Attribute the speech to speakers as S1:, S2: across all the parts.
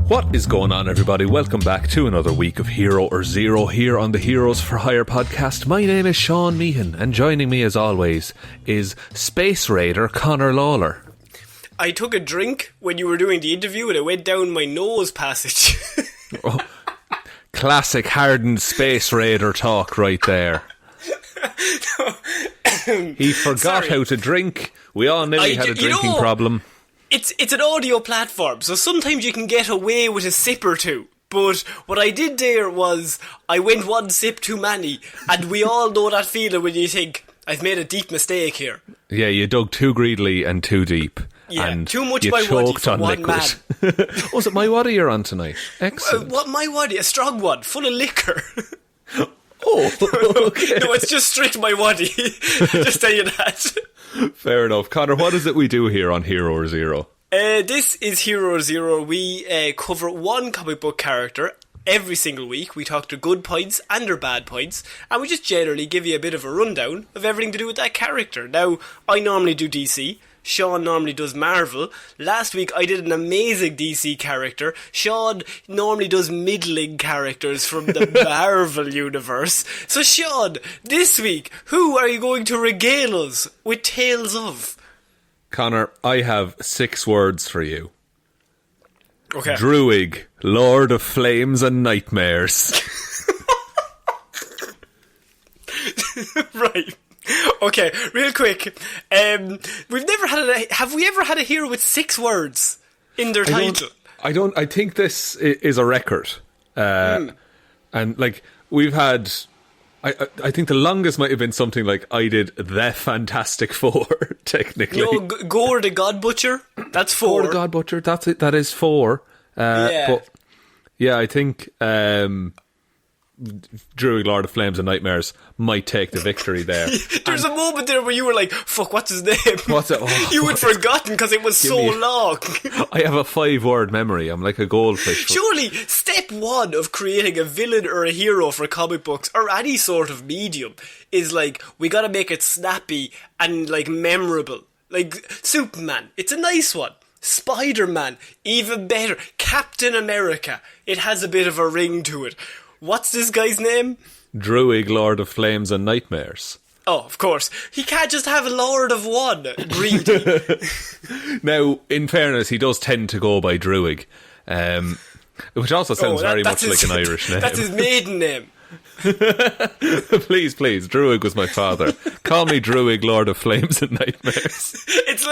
S1: What is going on, everybody? Welcome back to another week of Hero or Zero here on the Heroes for Hire podcast. My name is Shaun Meehan, and joining me as always is Space Raider Ciara Lawler.
S2: I took a drink when you were doing the interview and it went down my nose passage.
S1: Oh, classic hardened Space Raider talk right there. He forgot how to drink. We all knew he had a drinking problem.
S2: It's an audio platform, so sometimes you can get away with a sip or two. But what I did there was, I went one sip too many, and we all know that feeling when you think, I've made a deep mistake here.
S1: Yeah, you dug too greedily and too deep.
S2: Yeah,
S1: and
S2: too much
S1: you
S2: my waddy
S1: choked
S2: for
S1: on
S2: one
S1: liquid.
S2: man.
S1: Was it my waddy you're on tonight? Excellent.
S2: What my waddy? A strong one, full of liquor.
S1: Oh, okay.
S2: No, it's just strict my waddy. Just tell you that.
S1: Fair enough. Connor, what is it we do here on Hero or Zero?
S2: This is Hero or Zero. We cover one comic book character every single week. We talk their good points and their bad points, and we just generally give you a bit of a rundown of everything to do with that character. Now, I normally do DC. Shaun normally does Marvel. Last week I did an amazing DC character. Shaun normally does middling characters from the Marvel universe. So Shaun, this week, who are you going to regale us with tales of?
S1: Connor, I have 6 words for you.
S2: Okay.
S1: Druig, Lord of Flames and Nightmares.
S2: Right. Okay, real quick. We've never had have we ever had a hero with 6 words in their title?
S1: I think this is a record. And like we've had, I think the longest might have been something like I did the Fantastic Four. Technically,
S2: Gore the God Butcher. That's 4.
S1: Gore the God Butcher. That's it. That is 4.
S2: Yeah.
S1: But yeah, I think Druig, Lord of Flames and Nightmares might take the victory there.
S2: There's a moment there where you were like, fuck, what's his name?
S1: What's it? Oh,
S2: you had forgotten because it was so long.
S1: I have a 5-word memory. I'm like a goldfish.
S2: Surely, step 1 of creating a villain or a hero for comic books or any sort of medium is like, we gotta make it snappy and like memorable. Like Superman, it's a nice one. Spider-Man, even better. Captain America, it has a bit of a ring to it. What's this guy's name?
S1: Druig, Lord of Flames and Nightmares.
S2: Oh, of course. He can't just have a Lord of one. Greedy.
S1: Now, in fairness, he does tend to go by Druig, which also sounds very much like an Irish name.
S2: That's his maiden name.
S1: Please, Druig was my father. Call me Druig, Lord of Flames and Nightmares.
S2: It's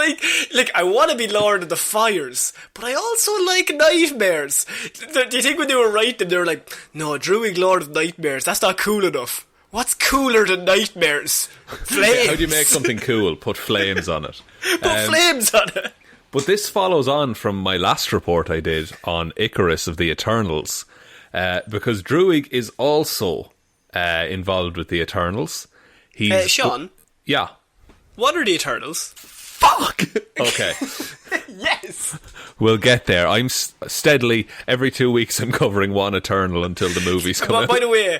S2: like I want to be Lord of the Fires, but I also like Nightmares. Do you think when they were writing, they were like, no, Druig, Lord of Nightmares, that's not cool enough. What's cooler than Nightmares? Flames.
S1: How do you make something cool? Put flames on it.
S2: Put flames on it.
S1: But this follows on from my last report I did on Icarus of the Eternals, because Druig is also involved with the Eternals. He's
S2: Shaun?
S1: Yeah.
S2: What are the Eternals?
S1: Fuck! Okay.
S2: Yes!
S1: We'll get there. I'm steadily, every 2 weeks I'm covering one Eternal until the movies come out.
S2: By the way,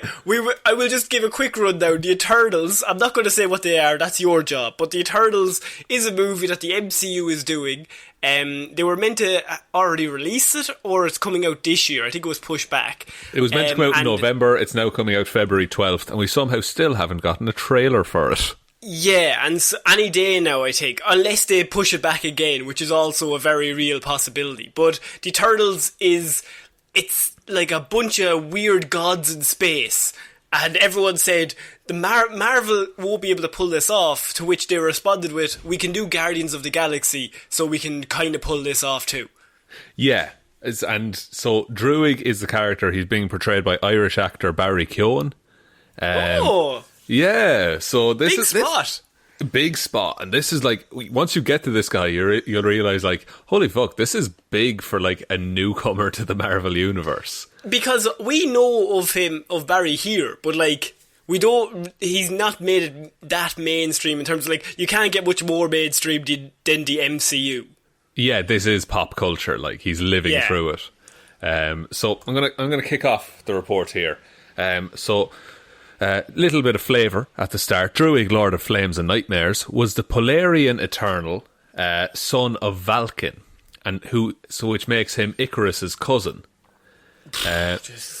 S2: I will just give a quick rundown. The Eternals, I'm not going to say what they are, that's your job, but The Eternals is a movie that the MCU is doing. They were meant to already release it, or it's coming out this year. I think it was pushed back.
S1: It was meant to come out in November. It's now coming out February 12th, and we somehow still haven't gotten a trailer for it.
S2: Yeah, and so any day now, I think, unless they push it back again, which is also a very real possibility. But The Turtles it's like a bunch of weird gods in space, and everyone said the Marvel won't be able to pull this off, to which they responded with, we can do Guardians of the Galaxy, so we can kind of pull this off too.
S1: Yeah, and so Druig is the character. He's being portrayed by Irish actor Barry Keoghan. Yeah, so this is big spot, and this is like, once you get to this guy, you'll realise like, holy fuck, this is big for like a newcomer to the Marvel universe. Because
S2: we know of Barry here, but like he's not made it that mainstream in terms of like, you can't get much more mainstream than the MCU.
S1: Yeah, this is pop culture, like he's living through it. So I'm gonna kick off the report here. Little bit of flavour at the start. Druig, Lord of Flames and Nightmares, was the Polarian Eternal, son of Valken, which makes him Icarus's cousin.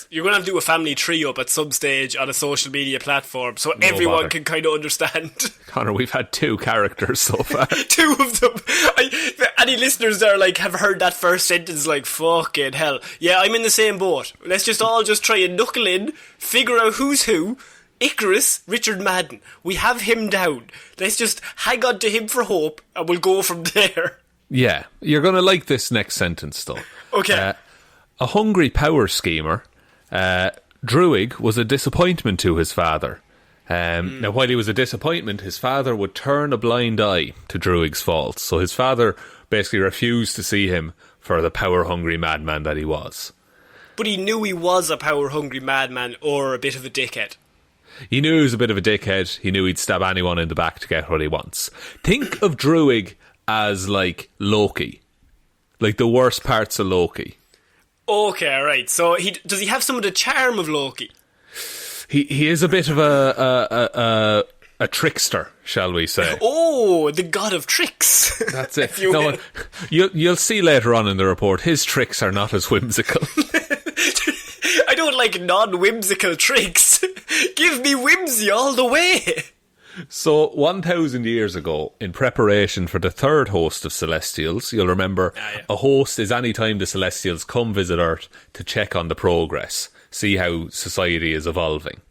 S2: You're going to have to do a family tree up at some stage on a social media platform so everyone
S1: bother.
S2: can kind of understand.
S1: Connor, we've had 2 characters so far.
S2: 2 of them. Any listeners there have heard that first sentence fucking hell. Yeah, I'm in the same boat. Let's all try and knuckle in, figure out who's who. Icarus, Richard Madden. We have him down. Let's just hang on to him for hope and we'll go from there.
S1: Yeah, you're going to like this next sentence though.
S2: Okay.
S1: A hungry power schemer, Druig was a disappointment to his father. Now, while he was a disappointment, his father would turn a blind eye to Druig's faults. So his father basically refused to see him for the power-hungry madman that he was.
S2: But he knew he was a power-hungry madman or a bit of a dickhead.
S1: He knew he was a bit of a dickhead. He knew he'd stab anyone in the back to get what he wants. Think of Druig as, Loki. The worst parts of Loki.
S2: Okay, right. So does he have some of the charm of Loki?
S1: He is a bit of a trickster, shall we say?
S2: Oh, the god of tricks.
S1: That's it. You'll see later on in the report. His tricks are not as whimsical.
S2: I don't like non-whimsical tricks. Give me whimsy all the way.
S1: So, 1,000 years ago, in preparation for the third host of Celestials, you'll remember a host is any time the Celestials come visit Earth to check on the progress, see how society is evolving.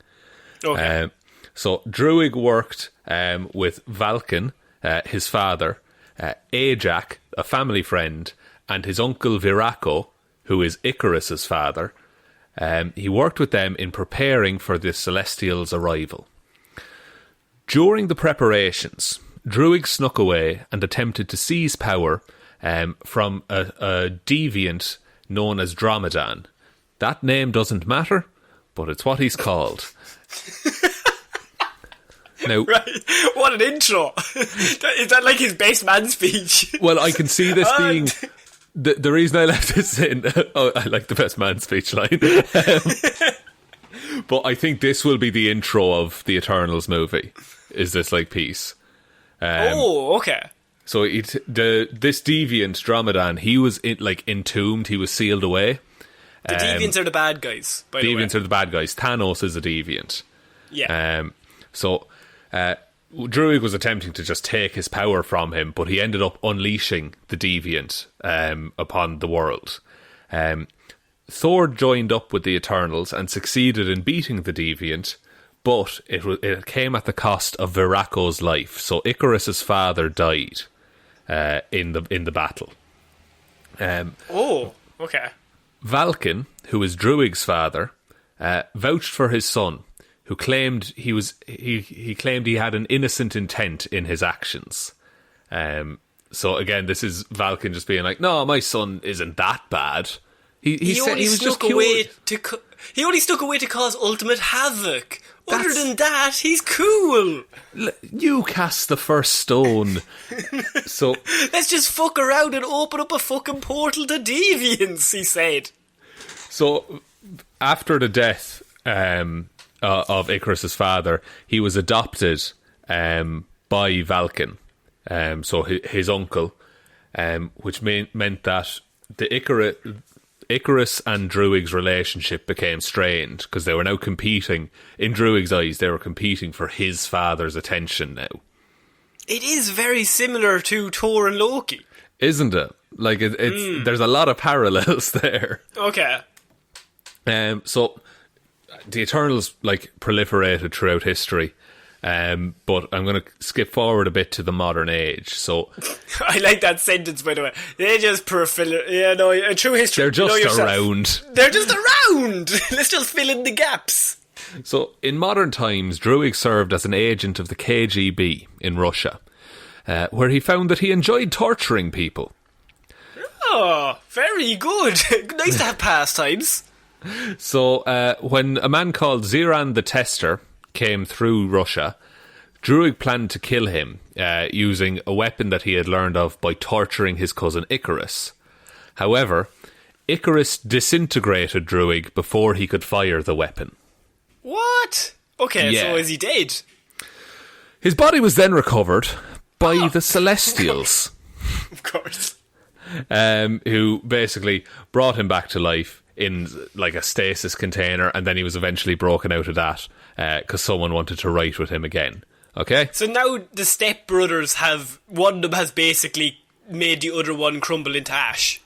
S2: Okay.
S1: So, Druig worked with Valken, his father, Ajak, a family friend, and his uncle Viraco, who is Icarus's father. He worked with them in preparing for the Celestials' arrival. During the preparations, Druig snuck away and attempted to seize power from a deviant known as Dromedan. That name doesn't matter, but it's what he's called. Now,
S2: right. What an intro. Is that like his best man speech?
S1: Well, I can see this being... The reason I left this in... I like the best man speech line. But I think this will be the intro of the Eternals movie. Is this piece?
S2: Okay.
S1: So this deviant Dromedan, he was entombed. He was sealed away.
S2: The deviants are the bad guys. By the way,
S1: deviants are the bad guys. Thanos is a deviant.
S2: Yeah.
S1: So Druig was attempting to just take his power from him, but he ended up unleashing the deviant upon the world. Thor joined up with the Eternals and succeeded in beating the deviant, but it came at the cost of Viraco's life. So Icarus's father died in the battle.
S2: Okay.
S1: Valken, who is Druig's father, vouched for his son, who claimed he claimed he had an innocent intent in his actions. So again, this is Valken just being like, "No, my son isn't that bad." He said he was just
S2: away he only stuck away to cause ultimate havoc. Other than that, he's cool.
S1: You cast the first stone. So
S2: let's just fuck around and open up a fucking portal to deviance, he said.
S1: So after the death of Icarus's father, he was adopted by Valken, so his uncle, which meant that the Icarus and Druig's relationship became strained because they were now competing. In Druig's eyes, they were competing for his father's attention now.
S2: It is very similar to Thor and Loki,
S1: isn't it? There's a lot of parallels there.
S2: Okay.
S1: So the Eternals proliferated throughout history. But I'm going to skip forward a bit to the modern age. So
S2: I like that sentence, by the way. They just true history.
S1: They're just around.
S2: They're just around. Let's just fill in the gaps.
S1: So in modern times, Druig served as an agent of the KGB in Russia, where he found that he enjoyed torturing people.
S2: Oh, very good. Nice to have pastimes.
S1: So when a man called Ziran the Tester came through Russia, Druig planned to kill him using a weapon that he had learned of by torturing his cousin Icarus. However, Icarus disintegrated Druig before he could fire the weapon.
S2: What? Okay, yeah. So is he dead?
S1: His body was then recovered by the Celestials.
S2: Of course.
S1: who basically brought him back to life in like a stasis container, and then he was eventually broken out of that because someone wanted to write with him again. Okay?
S2: So now the stepbrothers one of them has basically made the other one crumble into ash.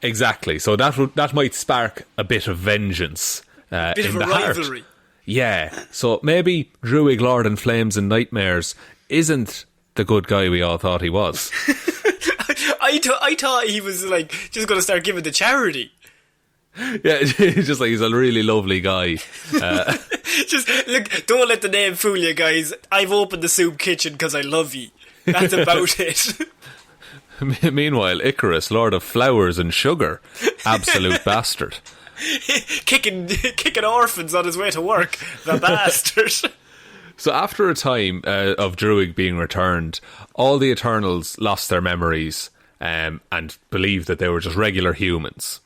S1: Exactly. So that might spark a bit of vengeance
S2: Bit
S1: in
S2: of a
S1: the
S2: rivalry.
S1: heart. Yeah. So maybe Druig, Lord in Flames and Nightmares isn't the good guy we all thought he was.
S2: I thought he was like just going to start giving to charity.
S1: Yeah, just like he's a really lovely guy.
S2: Just look, don't let the name fool you, guys. I've opened the soup kitchen because I love you. That's about it.
S1: Meanwhile, Icarus, Lord of Flowers and Sugar, absolute bastard.
S2: kicking orphans on his way to work, the bastard.
S1: So after a time of Druig being returned, all the Eternals lost their memories and believed that they were just regular humans.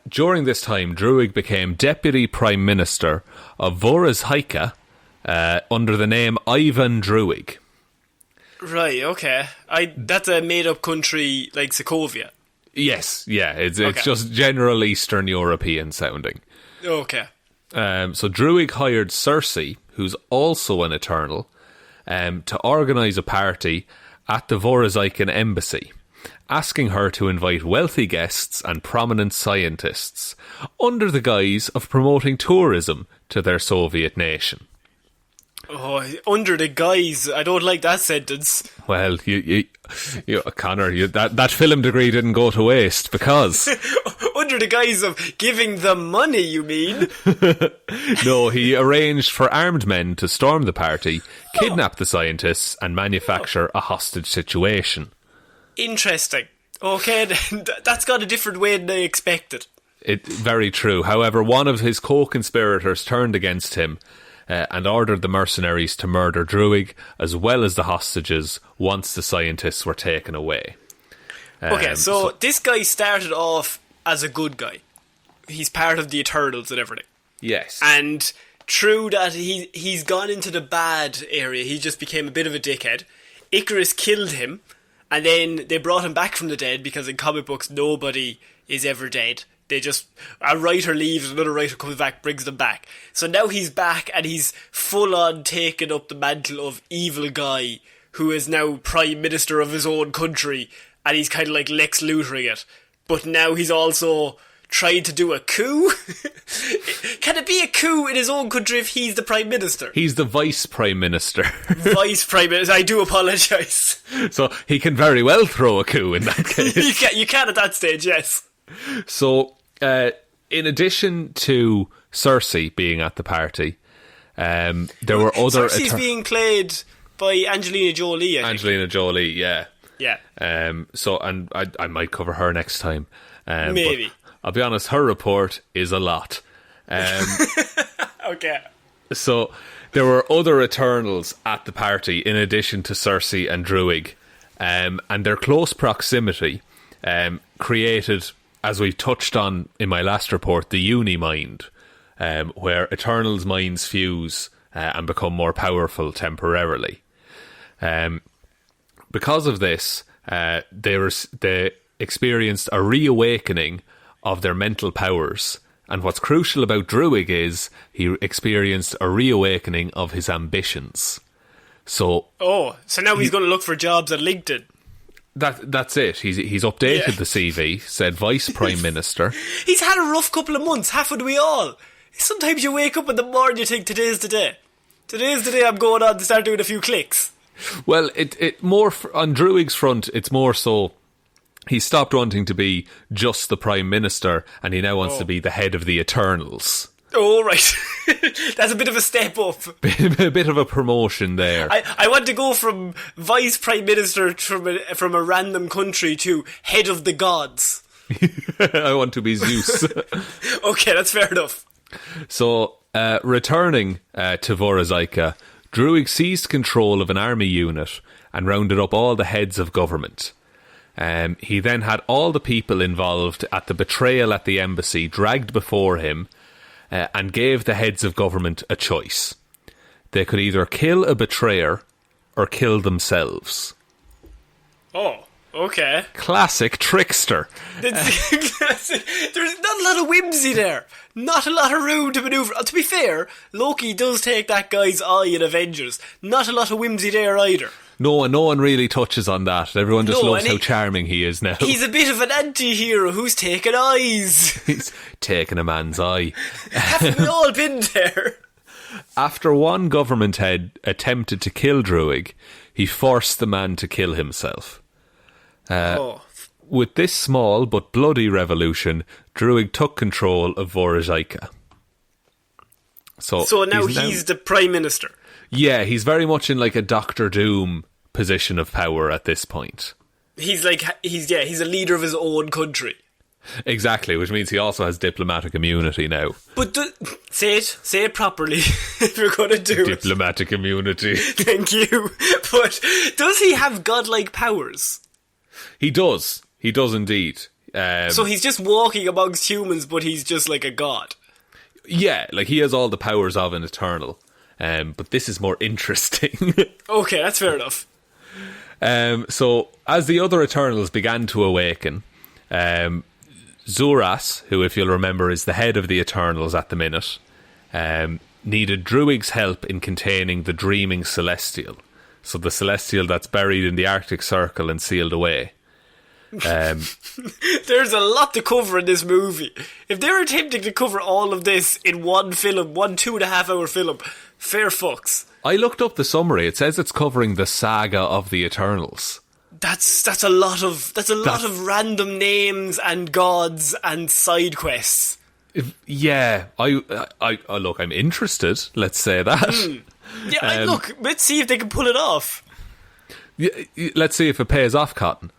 S1: During this time, Druig became Deputy Prime Minister of Vorozheika under the name Ivan Druig.
S2: Right, okay. That's a made-up country like Sokovia.
S1: Yes, yeah, it's
S2: Okay.
S1: just general Eastern European sounding.
S2: Okay.
S1: So Druig hired Cersei, who's also an Eternal, to organise a party at the Vorozheikan embassy, asking her to invite wealthy guests and prominent scientists under the guise of promoting tourism to their Soviet nation.
S2: Oh, under the guise. I don't like that sentence.
S1: Well, you Connor, that film degree didn't go to waste because...
S2: Under the guise of giving them money, you mean?
S1: No, he arranged for armed men to storm the party, kidnap the scientists, and manufacture a hostage situation.
S2: Interesting. Okay, then that's got a different way than I expected.
S1: Very true. However, one of his co-conspirators turned against him and ordered the mercenaries to murder Druig as well as the hostages once the scientists were taken away.
S2: Okay, so this guy started off as a good guy. He's part of the Eternals and everything.
S1: Yes.
S2: And through that, he's gone into the bad area. He just became a bit of a dickhead. Icarus killed him, and then they brought him back from the dead because in comic books, nobody is ever dead. They just, a writer leaves, another writer comes back, brings them back. So now he's back and he's full on taken up the mantle of evil guy who is now Prime Minister of his own country, and he's kind of like Lex Luthering it. But now he's also trying to do a coup? Can it be a coup in his own country if he's the Prime Minister?
S1: He's the Vice Prime Minister.
S2: Vice Prime Minister, I do apologise.
S1: So he can very well throw a coup in that case.
S2: You can at that stage, yes.
S1: So, in addition to Cersei being at the party, there were other...
S2: Cersei's being played by Angelina Jolie, I think.
S1: Angelina Jolie, yeah.
S2: Yeah.
S1: So, and I might cover her next time.
S2: Maybe.
S1: But I'll be honest, her report is a lot.
S2: Okay.
S1: So, there were other Eternals at the party in addition to Cersei and Druig. And their close proximity created, as we touched on in my last report, the Uni-Mind, where Eternals' minds fuse and become more powerful temporarily. Because of this, they experienced a reawakening of their mental powers. And what's crucial about Druig is he experienced a reawakening of his ambitions. So
S2: now he's going to look for jobs at LinkedIn.
S1: That's it. He's updated the CV, said Vice Prime Minister.
S2: He's had a rough couple of months, haven't we all? Sometimes you wake up in the morning and you think, today's the day. Today's the day I'm going on to start doing a few clicks.
S1: Well, it more on Druig's front, it's more so he stopped wanting to be just the Prime Minister and he now wants to be the head of the Eternals.
S2: Oh, right. That's a bit of a step up.
S1: A bit of a promotion there.
S2: I want to go from Vice Prime Minister from a random country to Head of the Gods.
S1: I want to be Zeus.
S2: Okay, that's fair enough.
S1: So, returning to Vorozheika, Druig seized control of an army unit and rounded up all the heads of government. He then had all the people involved at the betrayal at the embassy dragged before him and gave the heads of government a choice. They could either kill a betrayer or kill themselves.
S2: Oh. Okay.
S1: Classic trickster.
S2: There's not a lot of whimsy there. Not a lot of room to manoeuvre. To be fair, Loki does take that guy's eye in Avengers. Not a lot of whimsy there either.
S1: No one really touches on that. Everyone just loves how charming he is now.
S2: He's a bit of an anti-hero who's taken eyes.
S1: He's taken a man's eye.
S2: Haven't we all been there?
S1: After one government head attempted to kill Druig, he forced the man to kill himself. With this small but bloody revolution, Druig took control of Vorozhika.
S2: So now he's the Prime Minister.
S1: Yeah, he's very much in like a Doctor Doom position of power at this point.
S2: He's a leader of his own country.
S1: Exactly, which means he also has diplomatic immunity now.
S2: But say it properly if you're going to do
S1: diplomatic immunity.
S2: Thank you. But does he have godlike powers?
S1: He does indeed.
S2: So he's just walking amongst humans, but he's just like a god.
S1: Yeah, like he has all the powers of an Eternal. But this is more interesting.
S2: Okay, that's fair enough.
S1: So, as the other Eternals began to awaken, Zuras, who, if you'll remember, is the head of the Eternals at the minute, needed Druig's help in containing the Dreaming Celestial. So the Celestial that's buried in the Arctic Circle and sealed away.
S2: There's a lot to cover in this movie. If they're attempting to cover all of this in one film, 2.5 hour film, fair fucks.
S1: I looked up the summary. It says it's covering the saga of the Eternals.
S2: That's a lot of random names and gods and side quests.
S1: Yeah, I look, I'm interested. Let's say that.
S2: Yeah, look, let's see if they can pull it off.
S1: Yeah, let's see if it pays off, Cotton.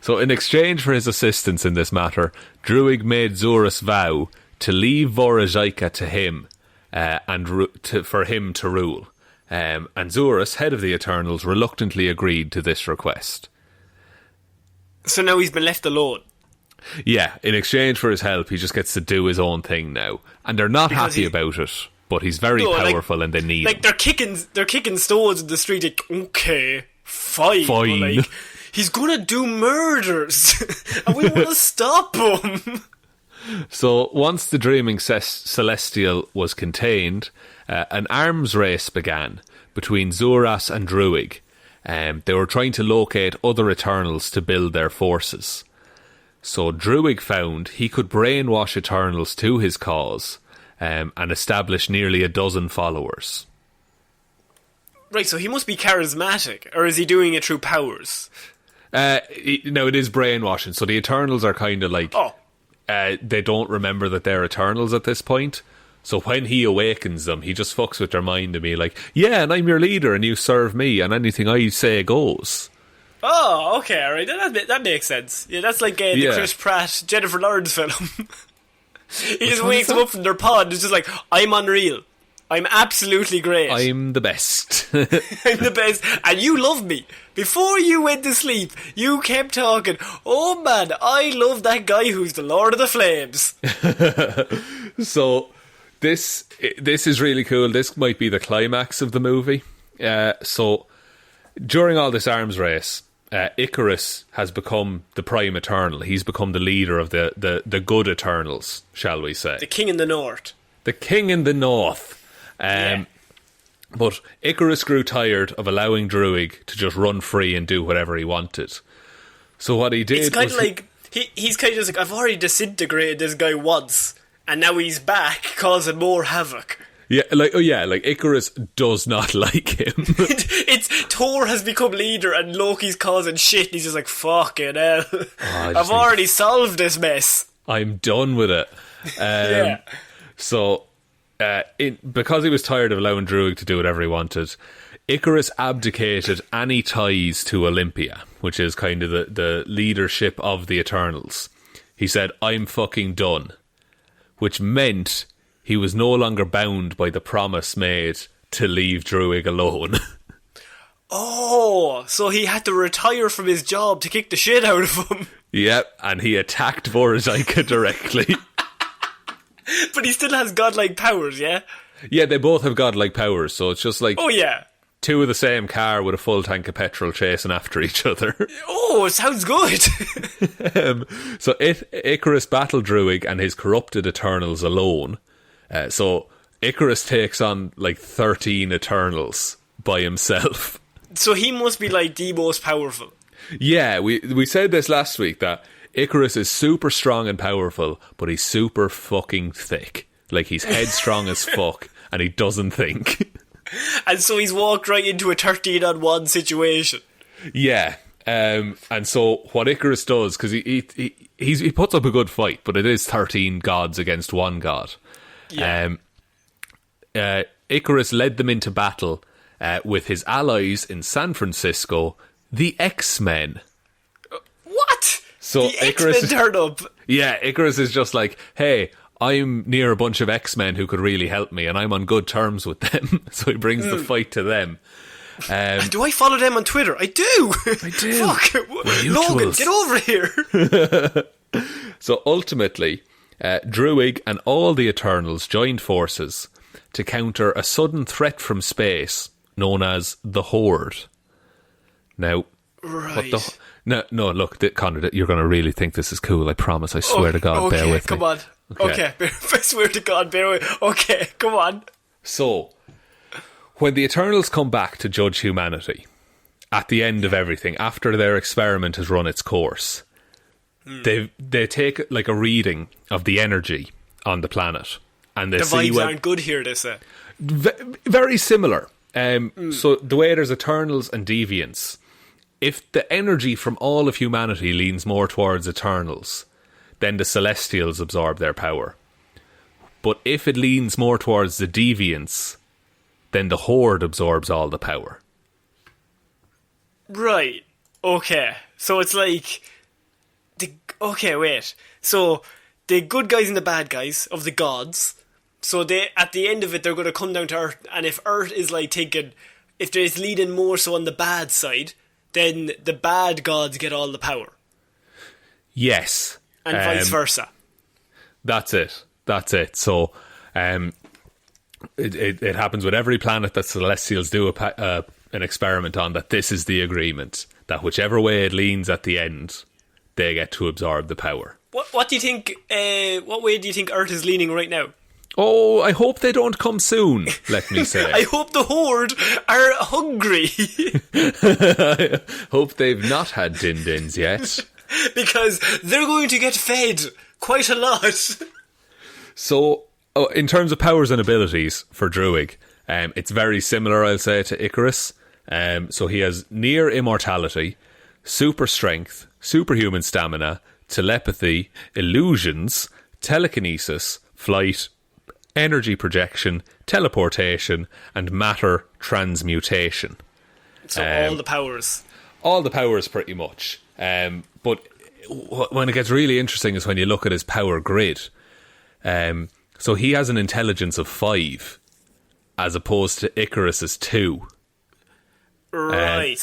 S1: So, in exchange for his assistance in this matter, Druig made Zuras vow to leave Vorozhika to him, for him to rule. And Zuras, head of the Eternals, reluctantly agreed to this request.
S2: So now he's been left alone.
S1: Yeah, in exchange for his help, he just gets to do his own thing now, and they're not happy about it. But he's very powerful, and they need him.
S2: They're kicking stones in the street. Like, okay, fine. But like, he's gonna do murders, and we want to stop him.
S1: So once the Dreaming Celestial was contained, an arms race began between Zuras and Druig. They were trying to locate other Eternals to build their forces. So Druig found he could brainwash Eternals to his cause, and establish nearly a dozen followers.
S2: Right, so he must be charismatic, or is he doing it through powers?
S1: No, it is brainwashing. So the Eternals are kind of like... they don't remember that they're Eternals at this point. So when he awakens them, he just fucks with their mind and be like, yeah, and I'm your leader and you serve me and anything I say goes.
S2: Oh, okay, alright, that makes sense. Yeah, that's like the Chris Pratt, Jennifer Lawrence film. He just wakes them up from their pod and is just like, I'm unreal. I'm absolutely great.
S1: I'm the best.
S2: I'm the best. And you love me. Before you went to sleep, you kept talking, oh man, I love that guy who's the Lord of the Flames.
S1: So, this is really cool. This might be the climax of the movie. So, during all this arms race, Icarus has become the Prime Eternal. He's become the leader of the good Eternals, shall we say.
S2: The King in the North.
S1: The King in the North. But Icarus grew tired of allowing Druig to just run free and do whatever he wanted. So what he did was...
S2: It's kind of like... He's kind of just like, I've already disintegrated this guy once, and now he's back causing more havoc.
S1: Yeah, like Icarus does not like him.
S2: It's Thor has become leader and Loki's causing shit and he's just like, fucking hell. I've already solved this mess.
S1: I'm done with it. So, because he was tired of allowing Druig to do whatever he wanted, Icarus abdicated any ties to Olympia, which is kind of the leadership of the Eternals. He said, I'm fucking done. Which meant he was no longer bound by the promise made to leave Druig alone.
S2: Oh, so he had to retire from his job to kick the shit out of him.
S1: Yep, and he attacked Vorozhika directly.
S2: But he still has godlike powers, yeah?
S1: Yeah, they both have godlike powers, so it's just like...
S2: Oh, yeah.
S1: two of the same car with a full tank of petrol chasing after each other.
S2: Oh, it sounds good.
S1: So Icarus battled Druig and his corrupted Eternals alone. So Icarus takes on like 13 Eternals by himself.
S2: So he must be like the most powerful.
S1: Yeah, we said this last week, that Icarus is super strong and powerful, but he's super fucking thick. Like, he's headstrong as fuck, and he doesn't think.
S2: And so he's walked right into a 13-on-1 situation.
S1: Yeah. And so what Icarus does, because he puts up a good fight, but it is 13 gods against one god.
S2: Yeah.
S1: Icarus led them into battle with his allies in San Francisco, the X-Men.
S2: What?
S1: So
S2: the X-Men turn up.
S1: Yeah, Icarus is just like, hey, I'm near a bunch of X-Men who could really help me, and I'm on good terms with them. So he brings the fight to them.
S2: Do I follow them on Twitter? I do.
S1: I do.
S2: Fuck. Logan, get over here.
S1: So ultimately, Druig and all the Eternals joined forces to counter a sudden threat from space known as the Horde. Now,
S2: right.
S1: No, look, Conor, you're going to really think this is cool. I promise. I swear to God, bear with
S2: come
S1: me.
S2: on. Okay, I swear to God, bear with me. Okay, come on.
S1: So, when the Eternals come back to judge humanity, at the end of everything, after their experiment has run its course, they take like a reading of the energy on the planet, and they
S2: the
S1: see
S2: vibes aren't good here, they say.
S1: Very similar. So the way there's Eternals and Deviants, if the energy from all of humanity leans more towards Eternals, then the Celestials absorb their power. But if it leans more towards the Deviants, then the Horde absorbs all the power.
S2: Right. Okay. So it's like... Okay, wait. So the good guys and the bad guys of the gods, so they at the end of it, they're going to come down to Earth, and if Earth is like thinking, if there's leaning more so on the bad side, then the bad gods get all the power.
S1: Yes.
S2: And vice versa.
S1: That's it. So it happens with every planet that Celestials do an experiment on, that this is the agreement, that whichever way it leans at the end, they get to absorb the power.
S2: What do you think, what way do you think Earth is leaning right now?
S1: Oh, I hope they don't come soon, let me say.
S2: I hope the Horde are hungry.
S1: I hope they've not had din-dins yet.
S2: Because they're going to get fed quite a lot.
S1: So, in terms of powers and abilities for Druig, it's very similar, I'll say, to Icarus. So he has near immortality, super strength, superhuman stamina, telepathy, illusions, telekinesis, flight, energy projection, teleportation, and matter transmutation.
S2: So all the powers.
S1: All the powers, pretty much. But when it gets really interesting is when you look at his power grid. So he has an intelligence of 5, as opposed to Icarus's 2.
S2: Right.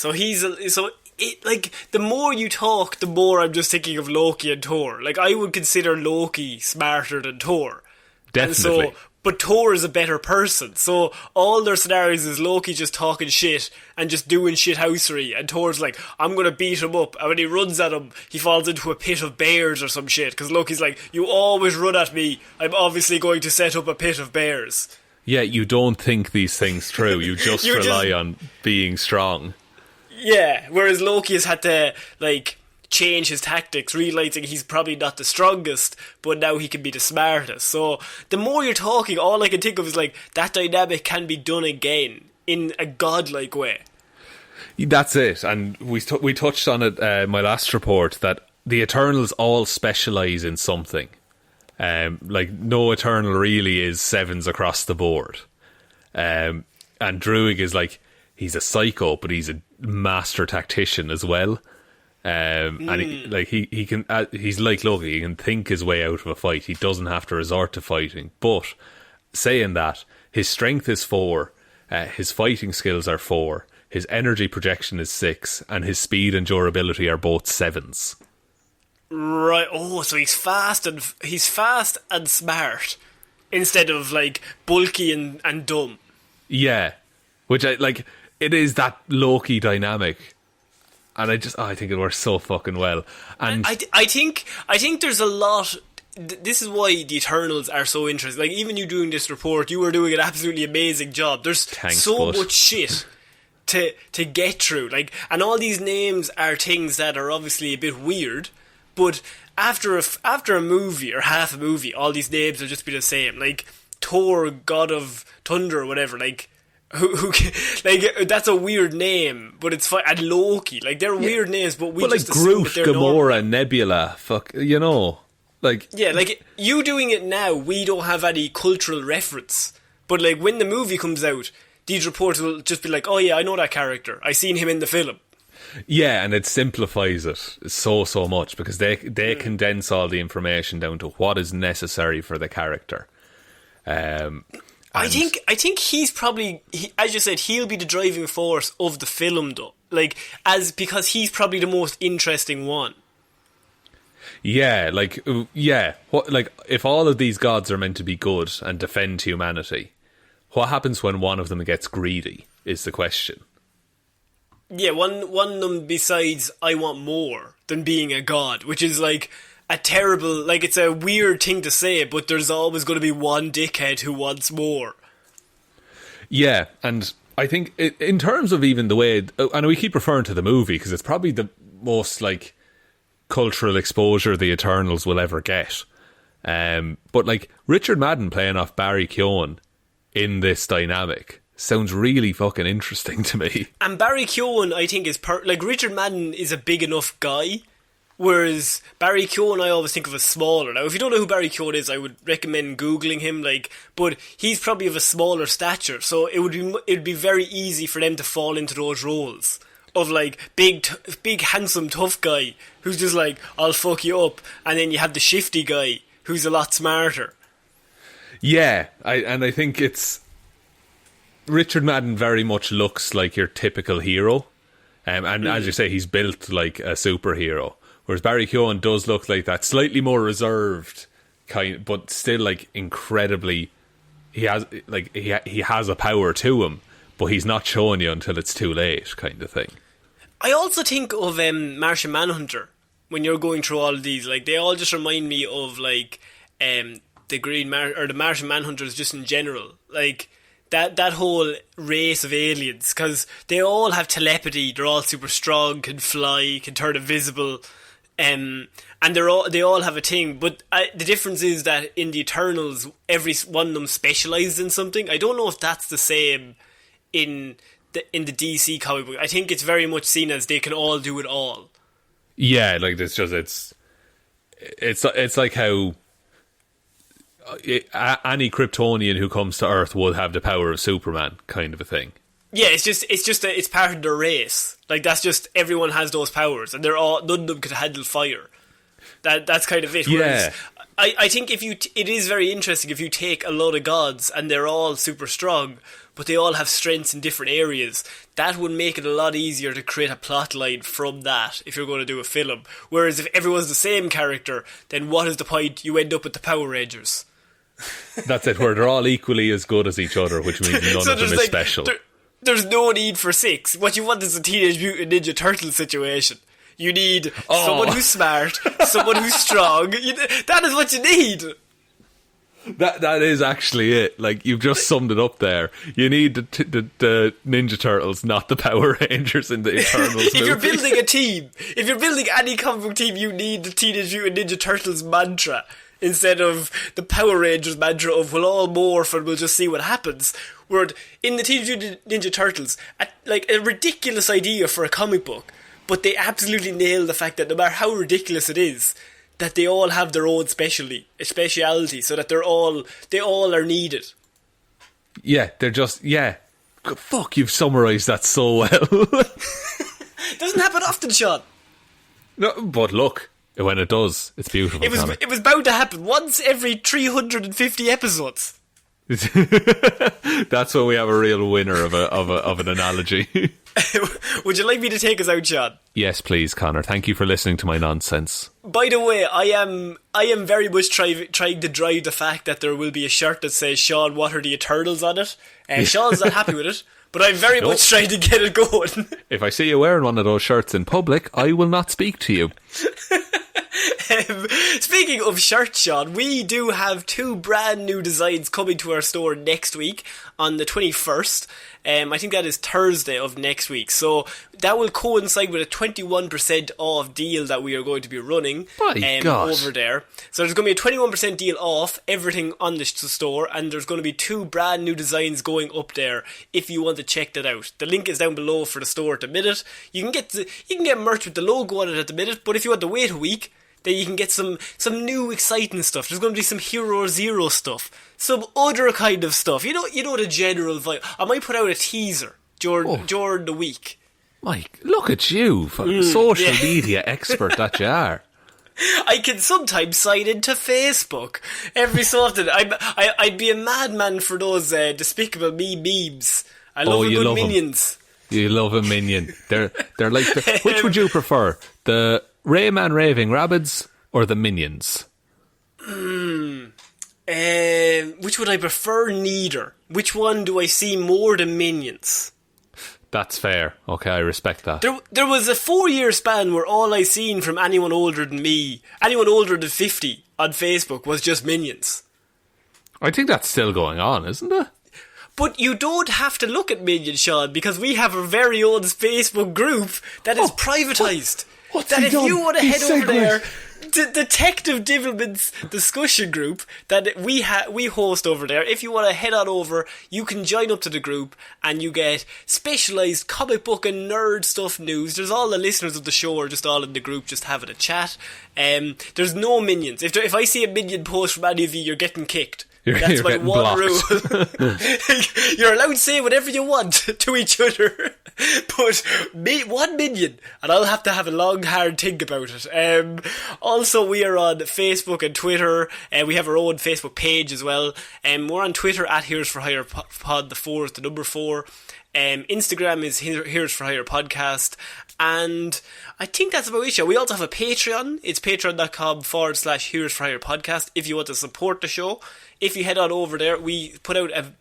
S2: Like, the more you talk, the more I'm just thinking of Loki and Thor. Like, I would consider Loki smarter than Thor.
S1: Definitely.
S2: But Thor is a better person. So all their scenarios is Loki just talking shit and just doing shithousery, and Thor's like, I'm going to beat him up. And when he runs at him, he falls into a pit of bears or some shit. Because Loki's like, you always run at me. I'm obviously going to set up a pit of bears. Yeah,
S1: you don't think these things through. You just rely on being strong.
S2: Yeah, whereas Loki has had to, like, change his tactics, realising he's probably not the strongest, but now he can be the smartest. So the more you're talking, all I can think of is like, that dynamic can be done again in a godlike way.
S1: That's it. And we touched on it my last report, that the Eternals all specialise in something. Like, no Eternal really is 7s across the board. And Druig is like, he's a psycho, but he's a master tactician as well. And he can, he's like Loki, he can think his way out of a fight. He doesn't have to resort to fighting. But saying that, his strength is 4, his fighting skills are 4, his energy projection is 6, and his speed and durability are both 7s.
S2: Right. Oh, so he's fast and smart instead of like bulky and dumb.
S1: Yeah, which I like. it is that Loki dynamic. And I think it works so fucking well. And
S2: I think there's a lot. This is why the Eternals are so interesting. Like, even you doing this report, you were doing an absolutely amazing job. There's much shit to get through. Like, and all these names are things that are obviously a bit weird, but after a movie or half a movie, all these names will just be the same. Like Thor, God of Thunder, or whatever. Like, who like, that's a weird name, but it's fine. And Loki, like, they're weird names, but we just assume that they're
S1: Gamora, Nebula, like,
S2: yeah, like, you doing it now, we don't have any cultural reference, but like, when the movie comes out, these reports will just be like, oh yeah, I know that character, I seen him in the film.
S1: Yeah, and it simplifies it so much, because they condense all the information down to what is necessary for the character. I
S2: think he's probably, as you said, he'll be the driving force of the film, though. Like, because he's probably the most interesting one.
S1: Yeah, if all of these gods are meant to be good and defend humanity, what happens when one of them gets greedy is the question.
S2: Yeah, one of them decides, I want more than being a god, which is like a terrible, like, it's a weird thing to say, but there's always going to be one dickhead who wants more.
S1: Yeah, and I think in terms of even the way, and we keep referring to the movie because it's probably the most, like, cultural exposure the Eternals will ever get. But, like, Richard Madden playing off Barry Keoghan in this dynamic sounds really fucking interesting to me. And
S2: Barry Keoghan, I think, is like, Richard Madden is a big enough guy, whereas Barry Keoghan I always think of as smaller. Now, if you don't know who Barry Keoghan is, I would recommend googling him, like, but he's probably of a smaller stature, so it would be very easy for them to fall into those roles of, like, big handsome tough guy who's just like, I'll fuck you up, and then you have the shifty guy who's a lot smarter.
S1: Yeah, I think it's Richard Madden very much looks like your typical hero, and as you say, he's built like a superhero. Whereas Barry Keoghan does look like that slightly more reserved kind, but still, like, incredibly. He has a power to him, but he's not showing you until it's too late, kind of thing.
S2: I also think of Martian Manhunter when you're going through all of these. Like, they all just remind me of, like, the the Martian Manhunters just in general. Like, that whole race of aliens, because they all have telepathy. They're all super strong, can fly, can turn invisible. And they all have a thing, but the difference is that in the Eternals, every one of them specialises in something. I don't know if that's the same in the DC comic book. I think it's very much seen as they can all do it all.
S1: Yeah, like, it's like how any Kryptonian who comes to Earth would have the power of Superman, kind of a thing.
S2: Yeah, it's part of their race. Like, that's just, everyone has those powers, and none of them could handle fire. That's kind of it. Whereas, yeah. I think it is very interesting if you take a lot of gods and they're all super strong, but they all have strengths in different areas. That would make it a lot easier to create a plot line from that if you're going to do a film. Whereas if everyone's the same character, then what is the point? You end up with the Power Rangers.
S1: That's it, where they're all equally as good as each other, which means none of them is special.
S2: There's no need for 6. What you want is a Teenage Mutant Ninja Turtle situation. You need someone who's smart, someone who's strong. That is what you need.
S1: That is actually it. Like, you've just summed it up there. You need the Ninja Turtles, not the Power Rangers in the Eternals movie.
S2: If you're building a team, if you're building any comic book team, you need the Teenage Mutant Ninja Turtles mantra instead of the Power Rangers mantra of, we'll all morph and we'll just see what happens. Where in the Teenage Mutant Ninja Turtles, like, a ridiculous idea for a comic book, but they absolutely nail the fact that no matter how ridiculous it is, that they all have their own speciality, so that they all are needed.
S1: Yeah, they're just, yeah. Fuck, you've summarised that so well.
S2: Doesn't happen often, Sean.
S1: No, but look, when it does, it's beautiful.
S2: It was bound to happen once every 350 episodes.
S1: That's when we have a real winner of an analogy.
S2: Would you like me to take us out, Sean?
S1: Yes, please, Connor. Thank you for listening to my nonsense.
S2: By the way, I am very much trying to drive the fact that there will be a shirt that says, Sean, what are the Eternals on it? Sean's not happy with it, but I'm very much trying to get it going.
S1: If I see you wearing one of those shirts in public, I will not speak to you.
S2: Speaking of shirts, Sean, we do have 2 brand new designs coming to our store next week on the 21st. I think that is Thursday of next week. So that will coincide with a 21% off deal that we are going to be running over there. So there's going to be a 21% deal off everything on the store, and there's going to be 2 brand new designs going up there if you want to check that out. The link is down below for the store at the minute. You can get merch with the logo on it at the minute, but if you want to wait a week, then you can get some new exciting stuff. There's going to be some Hero Zero stuff, some other kind of stuff. You know the general vibe. I might put out a teaser during the week.
S1: Mike, look at you, social media expert that you are.
S2: I can sometimes sign into Facebook every so often. I'd be a madman for those Despicable Me memes. I love a good Minions.
S1: You love a Minion. They're like which would you prefer? The Rayman Raving Rabbids or the Minions?
S2: Which would I prefer? Neither. Which one do I see more than Minions?
S1: That's fair. Okay, I respect that.
S2: There was a 4-year span where all I seen from anyone older than me, anyone older than 50 on Facebook, was just Minions.
S1: I think that's still going on, isn't it?
S2: But you don't have to look at Minions, Sean, because we have a very own Facebook group that is privatised.
S1: What's
S2: that
S1: he
S2: if
S1: done?
S2: you want to head over
S1: segued.
S2: there, Detective Dibbleman's discussion group that we host over there, if you want to head on over, you can join up to the group and you get specialised comic book and nerd stuff news. There's all the listeners of the show are just all in the group just having a chat. There's no Minions. If I see a Minion post from any of you, you're getting kicked. That's my one rule. You're allowed to say whatever you want to each other, but one Minion, and I'll have to have a long, hard think about it. Also, we are on Facebook and Twitter, and we have our own Facebook page as well. We're on Twitter at Heroes for Hire Pod. The 4 is the number 4. Instagram is Heroes for Hire Podcast, and I think that's about it. We also have a Patreon. It's patreon.com/Heroes for Hire Podcast if you want to support the show. If you head on over there, we put out an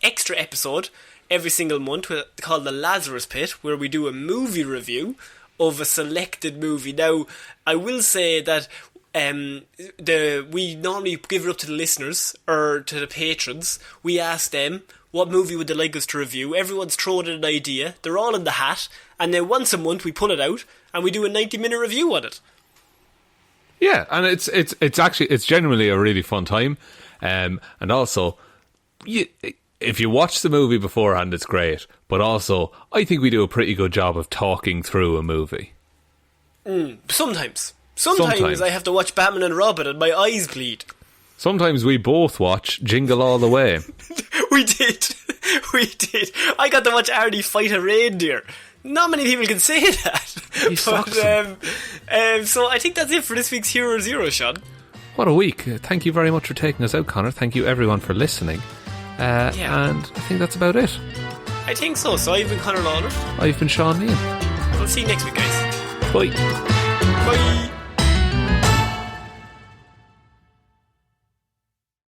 S2: extra episode every single month called The Lazarus Pit, where we do a movie review of a selected movie. Now, I will say that we normally give it up to the listeners or to the patrons. We ask them what movie would they like us to review. Everyone's thrown in an idea. They're all in the hat, and then once a month we pull it out and we do a 90-minute review on it.
S1: Yeah, and it's generally a really fun time. And also, if you watch the movie beforehand, it's great. But also, I think we do a pretty good job of talking through a movie.
S2: Sometimes I have to watch Batman and Robin and my eyes bleed.
S1: Sometimes we both watch Jingle All the Way.
S2: We did. I got to watch Arnie fight a reindeer. Not many people can say that. But, so I think that's it for this week's Hero Zero, Sean.
S1: What a week. Thank you very much for taking us out, Connor. Thank you everyone for listening. And I think that's about it.
S2: I think so. So I've been Connor Lawler.
S1: I've been Shaun Jamieson.
S2: We'll see you next week, guys.
S1: Bye.
S2: Bye.